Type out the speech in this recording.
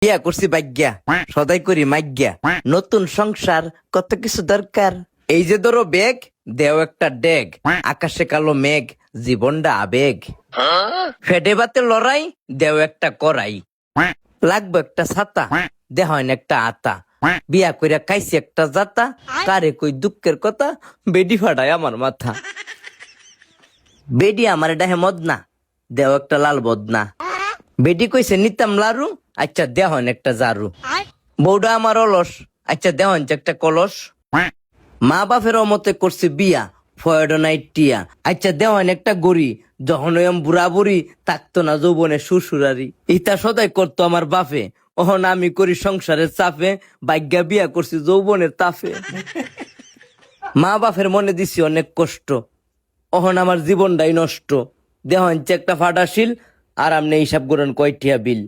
বিয়া করছি ভাগ্যা, সদাই করি মাগ্যা, নতুন সংসার কত কিছু দরকার। এই যে ধরো বেগ, দেও একটা ডেগ, আকাশে কালো মেঘ, জীবনটা আবেগ। ফেটে বাতে লড়াই, দেও একটা করাই, লাগবে একটা ছাতা, দেহন একটা আতা। বিয়া কইরা খাইছি একটা জাতা, কারে কই দুঃখের কথা, বেডি ফাটায় আমার মাথা। বেডি আমার ডাহে মদনা, দেও একটা লাল বদনা। বেডি কইছে নিতাম লারু, আচ্ছা দেহন একটা জারু। বউডা আমার অলস, আচ্ছা দেহন একটা কলস। মা বাপের অমতে করছে বিয়া, ফয়ডো নাইট টিয়া, আচ্ছা দেওয়ান একটা গড়ি। যখন ওই বুড়া বুড়ি থাকতো না যৌবনে শ্বশুরারি, ইতা সদাই করতো আমার বাপে। ওহন আমি করি সংসারের চাপে, ভাগ্যা বিয়া করছি যৌবনের তাফে। মা বাপের মনে দিছি অনেক কষ্ট, ওহন আমার জীবনটাই নষ্ট। দেহন একটা ফাটাশিল, আর আমনে হিসাব করেন কয়টিয়া বিল।